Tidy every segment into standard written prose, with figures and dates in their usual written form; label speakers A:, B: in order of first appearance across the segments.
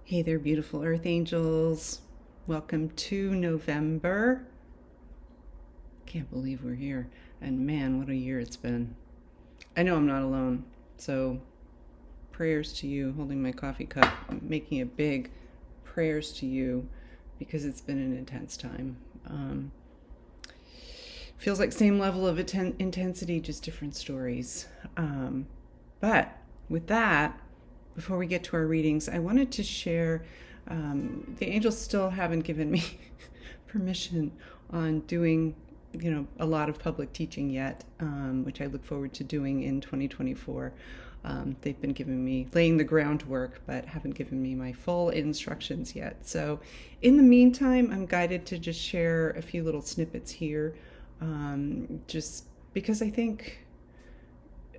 A: Hey there, beautiful earth angels. Welcome to November. Can't believe we're here. And man, what a year it's been. I know I'm not alone. So, prayers to you, holding my coffee cup, making it big. Prayers to you because it's been an intense time. Feels like same level of intensity, just different stories. But with that, before we get to our readings, I wanted to share, the angels still haven't given me permission on doing, a lot of public teaching yet, which I look forward to doing in 2024. They've been giving me, laying the groundwork, but haven't given me my full instructions yet. So in the meantime, I'm guided to just share a few little snippets here, just because I think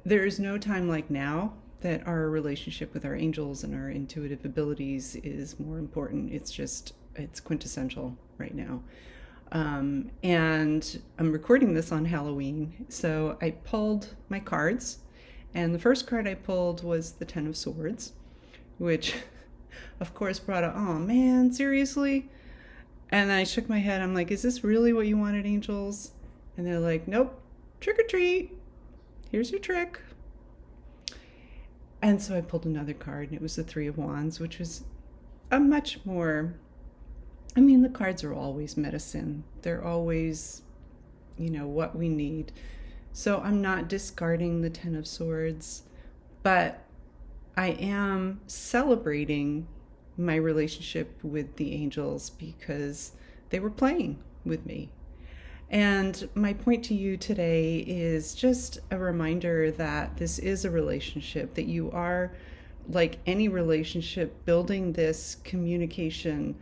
A: there is no time like now that our relationship with our angels and our intuitive abilities is more important. It's quintessential right now. And I'm recording this on Halloween, so I pulled my cards, and the first card I pulled was the Ten of Swords, which of course brought a, oh man, seriously? And I shook my head. I'm like, is this really what you wanted, angels? And they're like, nope, trick or treat. Here's your trick. And so I pulled another card, and it was the Three of Wands, which was a much more, the cards are always medicine. They're always, what we need. So I'm not discarding the Ten of Swords, but I am celebrating my relationship with the angels because they were playing with me. And my point to you today is just a reminder that this is a relationship, that you are, like any relationship, building this communication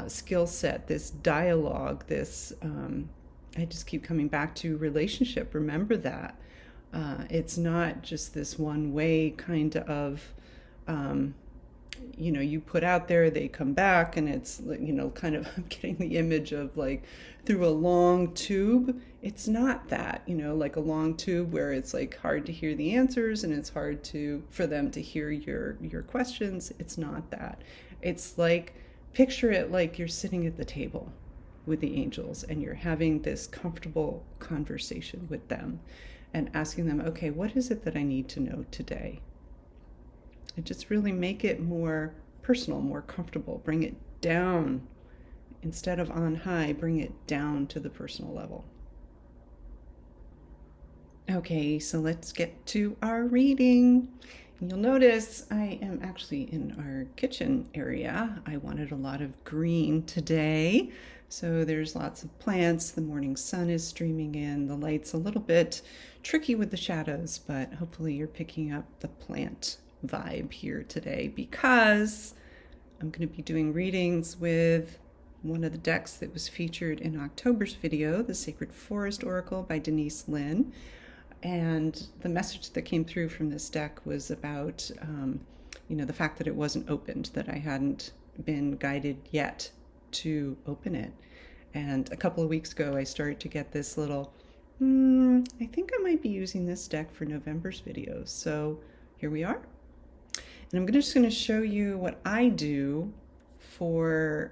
A: skill set, this dialogue, this, I just keep coming back to relationship. Remember that. It's not just this one way kind of, you put out there, they come back, and it's, kind of, I'm getting the image of like through a long tube. It's not that, like a long tube where it's like hard to hear the answers and it's hard for them to hear your questions. It's not that. It's like, picture it like you're sitting at the table with the angels and you're having this comfortable conversation with them and asking them, okay, what is it that I need to know today? And just really make it more personal, more comfortable. Bring it down. Instead of on high, bring it down to the personal level. Okay, so let's get to our reading. You'll notice I am actually in our kitchen area. I wanted a lot of green today. So there's lots of plants. The morning sun is streaming in. The light's a little bit tricky with the shadows, but hopefully you're picking up the plant vibe here today, because I'm going to be doing readings with one of the decks that was featured in October's video, the Sacred Forest Oracle by Denise Lynn. And the message that came through from this deck was about, the fact that it wasn't opened, that I hadn't been guided yet to open it. And a couple of weeks ago, I started to get this little, I think I might be using this deck for November's video. So here we are. And I'm just going to show you what I do for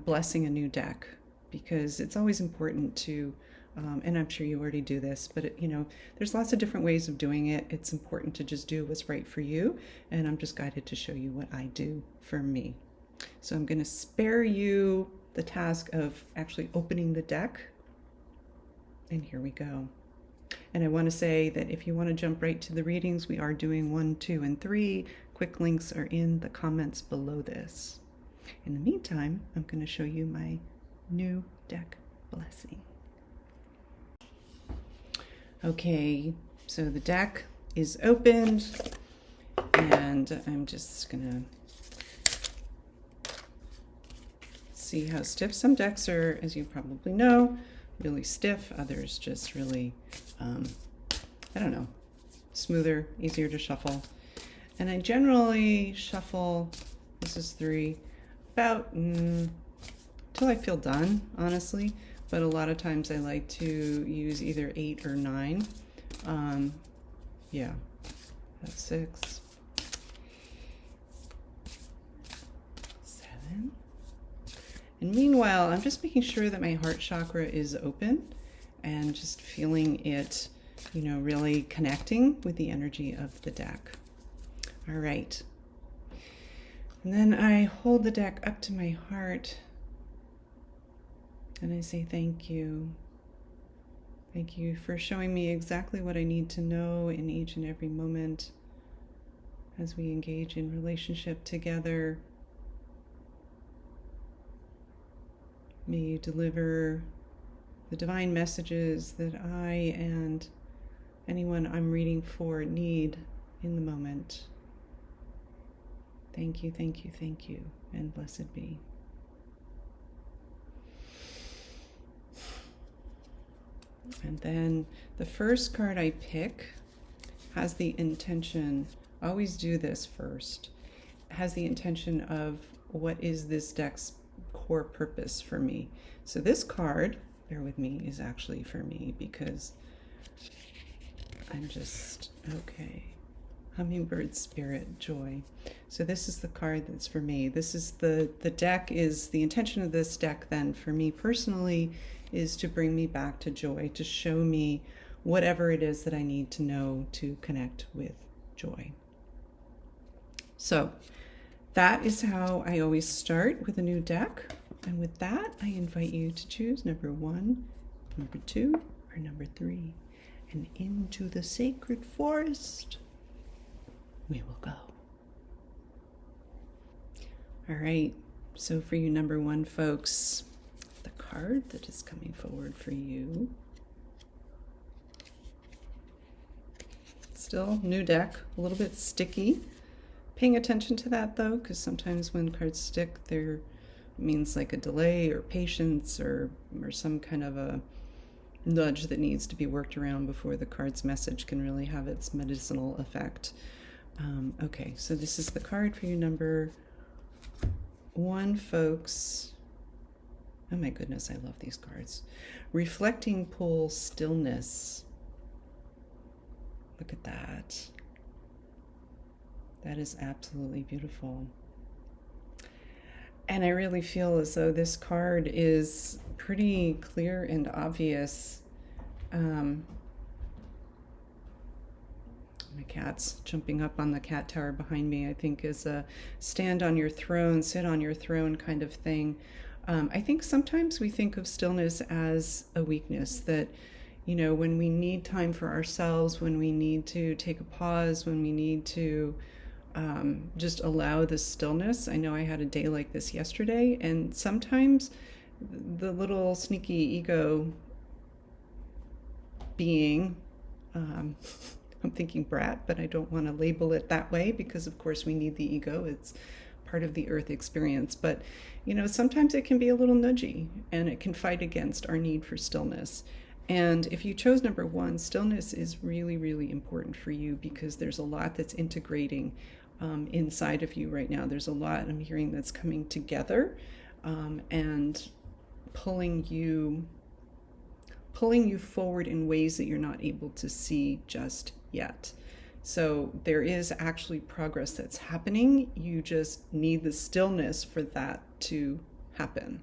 A: blessing a new deck, because it's always important to, and I'm sure you already do this, but there's lots of different ways of doing it. It's important to just do what's right for you, and I'm just guided to show you what I do for me. So I'm going to spare you the task of actually opening the deck, and here we go. And I want to say that if you want to jump right to the readings, we are doing 1, 2, and 3. Quick links are in the comments below this. In the meantime, I'm going to show you my new deck blessing. Okay, so the deck is opened, and I'm just going to see how stiff. Some decks are, as you probably know, really stiff. Others just really, smoother, easier to shuffle. And I generally shuffle, this is 3, about till I feel done, honestly. But a lot of times I like to use either 8 or 9. That's 6. in. And meanwhile, I'm just making sure that my heart chakra is open and just feeling it, really connecting with the energy of the deck. All right. And then I hold the deck up to my heart and I say, thank you. Thank you for showing me exactly what I need to know in each and every moment as we engage in relationship together. May you deliver the divine messages that I and anyone I'm reading for need in the moment. Thank you, thank you, thank you, and blessed be. And then the first card I pick has the intention, always do this first, has the intention of what is this deck's core purpose for me. So this card, bear with me, is actually for me because I'm just, okay. Hummingbird Spirit Joy. So this is the card that's for me. This is the deck is, the intention of this deck then for me personally is to bring me back to joy, to show me whatever it is that I need to know to connect with joy. So that is how I always start with a new deck. And with that, I invite you to choose number 1, number 2, or number 3. And into the sacred forest we will go. All right, so for you number 1 folks, the card that is coming forward for you, still new deck, a little bit sticky. Paying attention to that though, because sometimes when cards stick, there means like a delay or patience or some kind of a nudge that needs to be worked around before the card's message can really have its medicinal effect. Okay, so this is the card for you number 1 folks. Oh my goodness, I love these cards. Reflecting Pool Stillness. Look at that. That is absolutely beautiful. And I really feel as though this card is pretty clear and obvious. My cat's jumping up on the cat tower behind me, I think is a stand on your throne, sit on your throne kind of thing. I think sometimes we think of stillness as a weakness, that, when we need time for ourselves, when we need to take a pause, when we need to just allow the stillness. I know I had a day like this yesterday, and sometimes the little sneaky ego being, I'm thinking brat, but I don't want to label it that way because of course we need the ego. It's part of the earth experience. But, sometimes it can be a little nudgy and it can fight against our need for stillness. And if you chose number 1, stillness is really, really important for you because there's a lot that's integrating inside of you right now. There's a lot I'm hearing that's coming together and pulling you forward in ways that you're not able to see just yet. So there is actually progress that's happening. You just need the stillness for that to happen.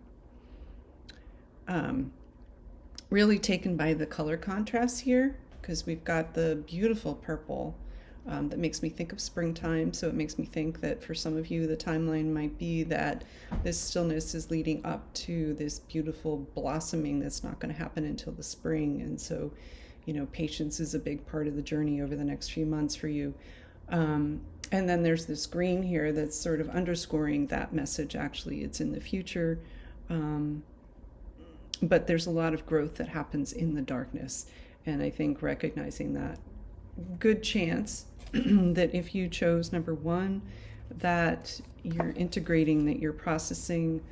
A: Really taken by the color contrast here, because we've got the beautiful purple that makes me think of springtime. So it makes me think that for some of you, the timeline might be that this stillness is leading up to this beautiful blossoming that's not going to happen until the spring. And so, patience is a big part of the journey over the next few months for you. And then there's this green here that's sort of underscoring that message. Actually, it's in the future. But there's a lot of growth that happens in the darkness. And I think recognizing that, good chance that if you chose number 1, that you're integrating, that you're processing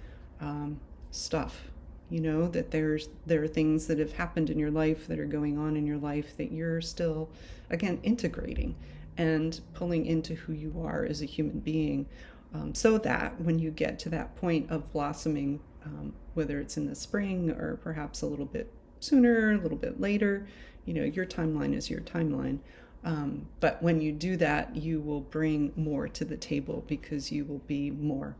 A: stuff, that there are things that have happened in your life, that are going on in your life, that you're still, again, integrating and pulling into who you are as a human being, so that when you get to that point of blossoming, whether it's in the spring or perhaps a little bit sooner, a little bit later, your timeline is your timeline. But when you do that, you will bring more to the table because you will be more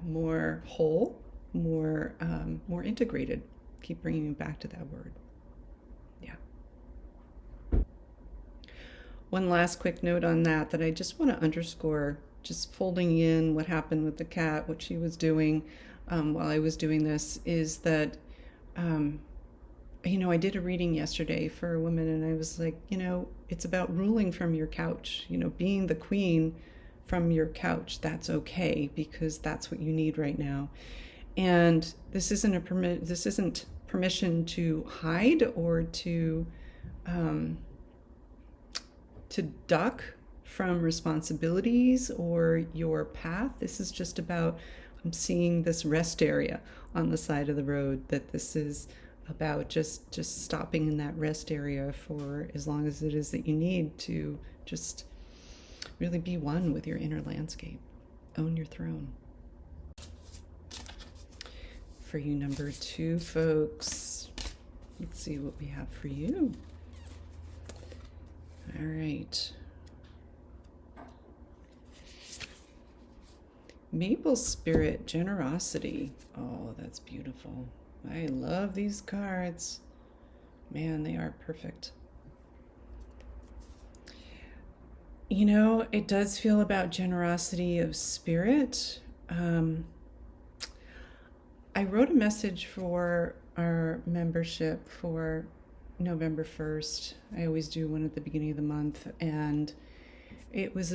A: more whole, more integrated. Keep bringing me back to that word. Yeah. One last quick note on that I just want to underscore, just folding in what happened with the cat, what she was doing while I was doing this, is that, I did a reading yesterday for a woman, and I was like, it's about ruling from your couch, being the queen from your couch. That's okay, because that's what you need right now. And this isn't permission to hide or to duck from responsibilities or your path. This is just about, I'm seeing this rest area on the side of the road, that this is about just stopping in that rest area for as long as it is that you need to just really be one with your inner landscape. Own your throne. For you, number 2, folks, let's see what we have for you. All right. Maple Spirit, Generosity. Oh, that's beautiful. I love these cards. Man, they are perfect. It does feel about generosity of spirit. I wrote a message for our membership for November 1st. I always do one at the beginning of the month, and it was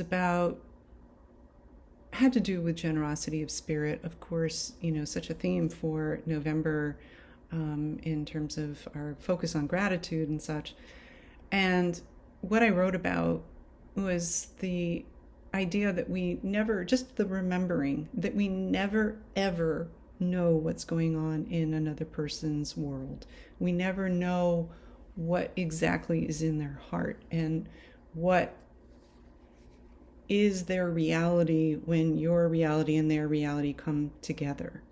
A: had to do with generosity of spirit. Of course, such a theme for November in terms of our focus on gratitude and such. And what I wrote about was the idea that just the remembering that we never, ever know what's going on in another person's world. We never know what exactly is in their heart and what is their reality when your reality and their reality come together.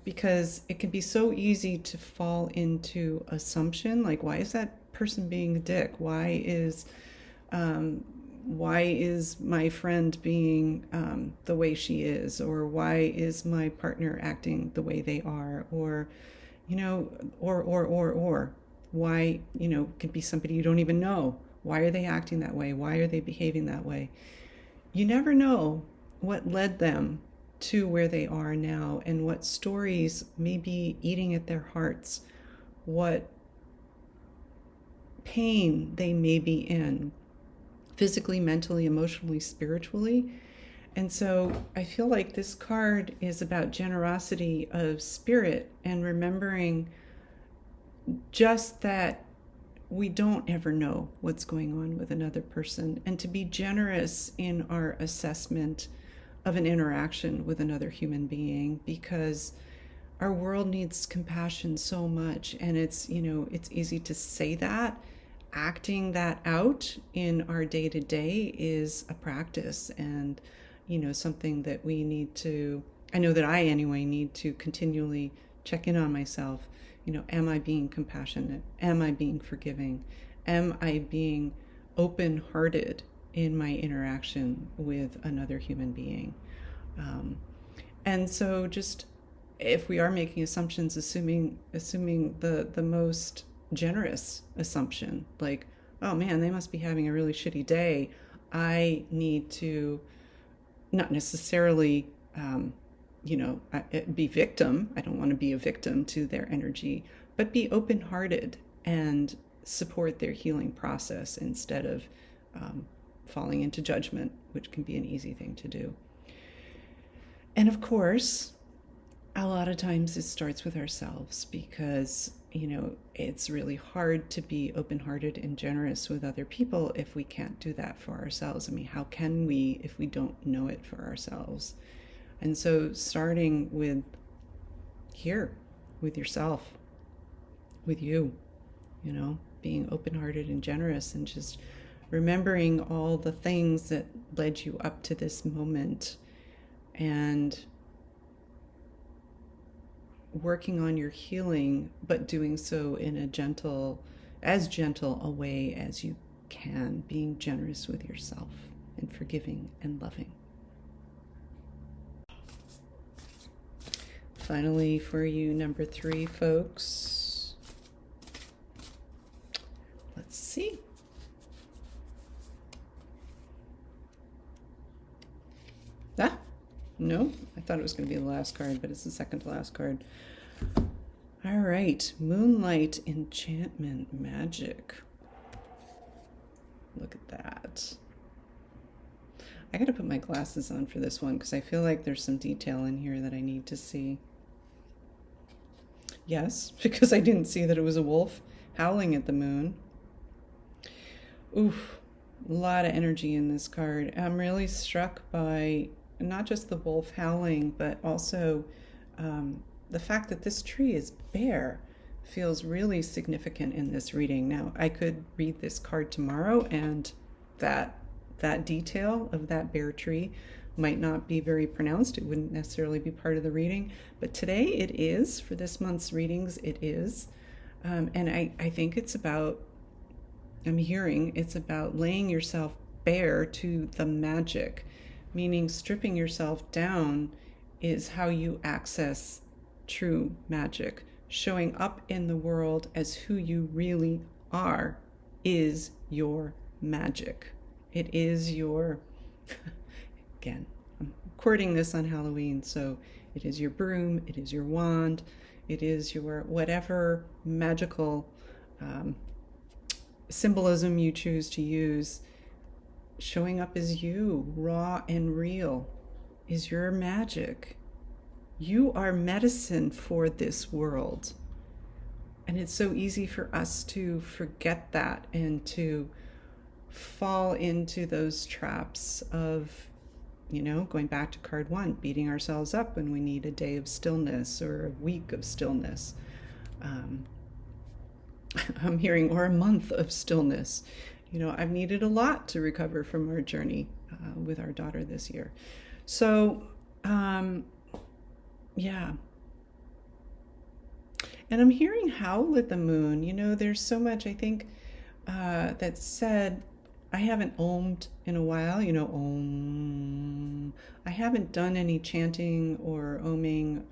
A: Because it can be so easy to fall into assumption, like, why is that person being a dick? Why is my friend being the way she is? Or why is my partner acting the way they are? Or why, could be somebody you don't even know. Why are they acting that way? Why are they behaving that way? You never know what led them to where they are now, and what stories may be eating at their hearts, what pain they may be in, physically, mentally, emotionally, spiritually. And so I feel like this card is about generosity of spirit and remembering just that we don't ever know what's going on with another person, and to be generous in our assessment of an interaction with another human being, because our world needs compassion so much. And it's easy to say that. Acting that out in our day-to-day is a practice, and something that we need to, I know that I anyway need to continually check in on myself. Am I being compassionate? Am I being forgiving? Am I being open-hearted in my interaction with another human being? And so just, if we are making assumptions, assuming the most generous assumption, like, oh man, they must be having a really shitty day. I need to not necessarily be victim. I don't want to be a victim to their energy, but be open-hearted and support their healing process instead of falling into judgment, which can be an easy thing to do. And of course, a lot of times it starts with ourselves, because it's really hard to be open-hearted and generous with other people if we can't do that for ourselves. I mean, how can we if we don't know it for ourselves? And so starting with here, with yourself, with you, being open-hearted and generous, and just remembering all the things that led you up to this moment, and working on your healing, but doing so in as gentle a way as you can, being generous with yourself and forgiving and loving. Finally, for you, number 3, folks. Let's see. Ah, no, I thought it was going to be the last card, but it's the second to last card. All right, Moonlight Enchantment Magic. Look at that. I gotta put my glasses on for this one because I feel like there's some detail in here that I need to see. Yes, because I didn't see that it was a wolf howling at the moon. Oof, a lot of energy in this card. I'm really struck by not just the wolf howling, but also the fact that this tree is bare feels really significant in this reading. Now, I could read this card tomorrow and that detail of that bare tree might not be very pronounced. It wouldn't necessarily be part of the reading, but today it is. For this month's readings, it is. And I think it's about, I'm hearing it's about laying yourself bare to the magic, meaning stripping yourself down is how you access true magic. Showing up in the world as who you really are is your magic. It is your, again, I'm recording this on Halloween, so it is your broom, it is your wand, it is your whatever magical symbolism you choose to use. Showing up as you, raw and real, is your magic. You are medicine for this world. And it's so easy for us to forget that and to fall into those traps of, going back to card 1, beating ourselves up when we need a day of stillness or a week of stillness. I'm hearing, or a month of stillness. I've needed a lot to recover from our journey with our daughter this year. So, yeah. And I'm hearing howl at the moon. There's so much, I think, that's said. I haven't ohmed in a while, om. I haven't done any chanting or oming.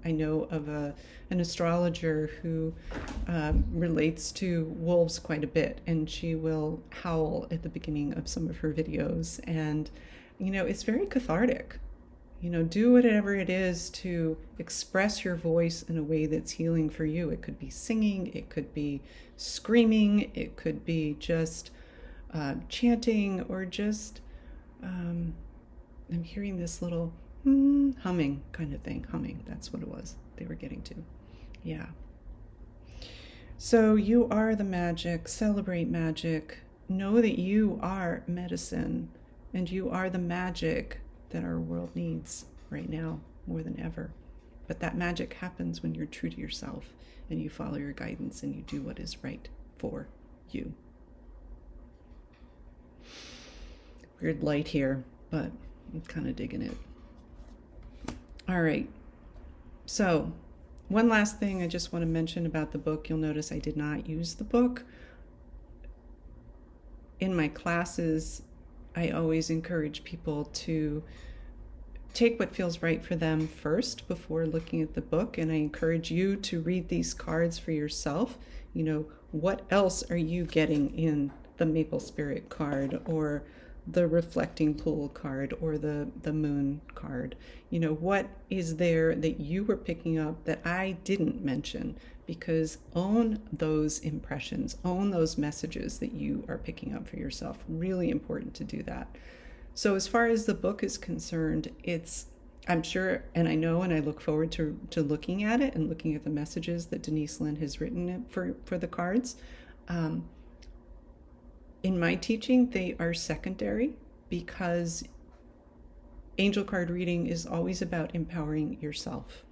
A: I know of an astrologer who relates to wolves quite a bit, and she will howl at the beginning of some of her videos. And, it's very cathartic. Do whatever it is to express your voice in a way that's healing for you. It could be singing, it could be screaming, it could be just chanting, or just, I'm hearing this little humming kind of thing. Humming, that's what it was they were getting to. Yeah. So you are the magic. Celebrate magic. Know that you are medicine, and you are the magic that our world needs right now more than ever. But that magic happens when you're true to yourself and you follow your guidance and you do what is right for you. Weird light here, but I'm kind of digging it. All right. So one last thing I just want to mention about the book. You'll notice I did not use the book. In my classes, I always encourage people to take what feels right for them first before looking at the book. And I encourage you to read these cards for yourself. What else are you getting in the Maple Spirit card, or the Reflecting Pool card, or the Moon card? What is there that you were picking up that I didn't mention? Because own those impressions, own those messages that you are picking up for yourself. Really important to do that. So as far as the book is concerned, I'm sure, and I know, and I look forward to looking at it and looking at the messages that Denise Lynn has written for the cards. In my teaching, they are secondary, because angel card reading is always about empowering yourself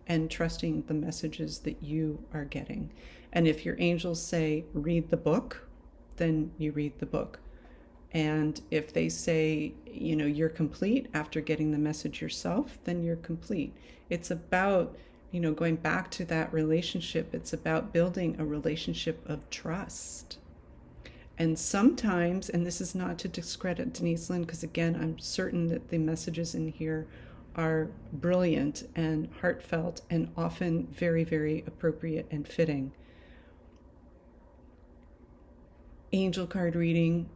A: and trusting the messages that you are getting. And if your angels say, read the book, then you read the book. And if they say, you're complete after getting the message yourself, then you're complete. It's about, going back to that relationship. It's about building a relationship of trust. And sometimes, and this is not to discredit Denise Lynn, because again, I'm certain that the messages in here are brilliant and heartfelt and often very, very appropriate and fitting. Angel card reading,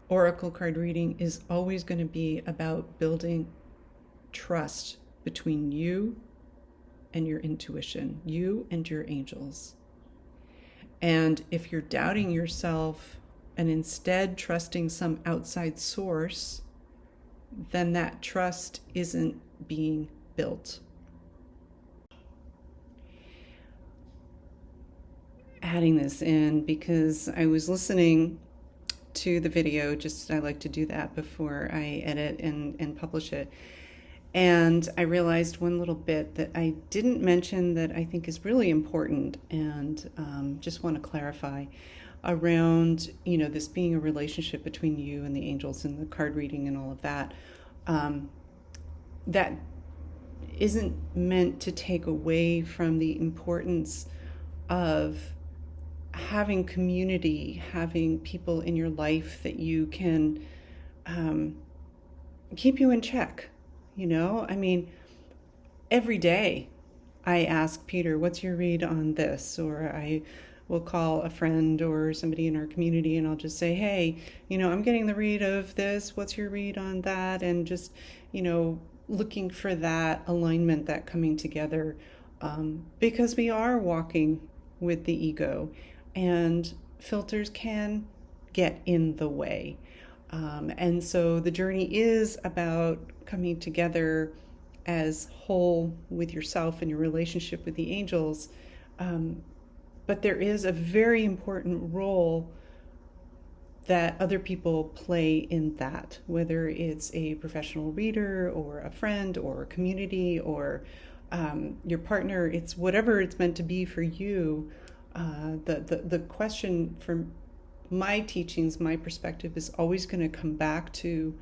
A: oracle card reading is always going to be about building trust between you and your intuition, you and your angels. And if you're doubting yourself and instead trusting some outside source, then that trust isn't being built. Adding this in because I was listening to the video, just I like to do that before I edit and publish it. And I realized one little bit that I didn't mention that I think is really important, and just want to clarify around, this being a relationship between you and the angels and the card reading and all of that. That isn't meant to take away from the importance of having community, having people in your life that you can keep you in check. Every day I ask Peter, what's your read on this? Or I will call a friend or somebody in our community and I'll just say, hey, I'm getting the read of this. What's your read on that? And just, looking for that alignment, that coming together, because we are walking with the ego and filters can get in the way. And so the journey is about coming together as whole with yourself and your relationship with the angels. But there is a very important role that other people play in that, whether it's a professional reader or a friend or a community or your partner. It's whatever it's meant to be for you. The question from my teachings, my perspective, is always going to come back to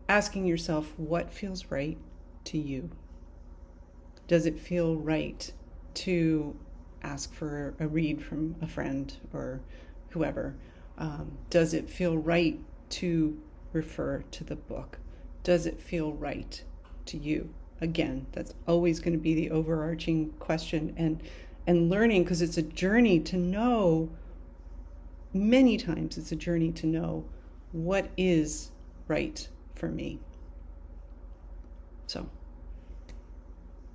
A: asking yourself what feels right to you. Does it feel right to ask for a read from a friend or whoever? Does it feel right to refer to the book? Does it feel right to you? Again, that's always going to be the overarching question, and learning, because it's a journey to know. Many times it's a journey to know what is right for me. So,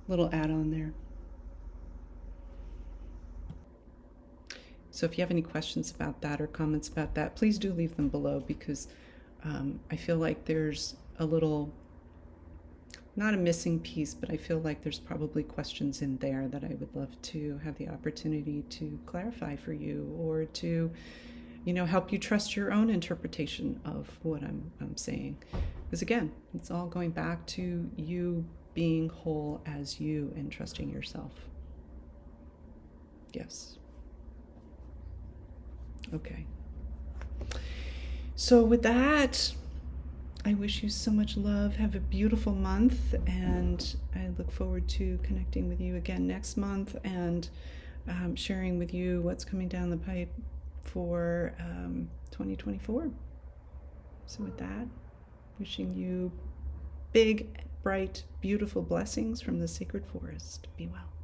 A: little add-on there. So if you have any questions about that or comments about that, please do leave them below, because I feel like there's a little, not a missing piece, but I feel like there's probably questions in there that I would love to have the opportunity to clarify for you, or to, help you trust your own interpretation of what I'm saying. Because again, it's all going back to you being whole as you and trusting yourself. Yes. Okay. So with that, I wish you so much love. Have a beautiful month, and I look forward to connecting with you again next month and sharing with you what's coming down the pipe for 2024. So with that, wishing you big, bright, beautiful blessings from the sacred forest. Be well.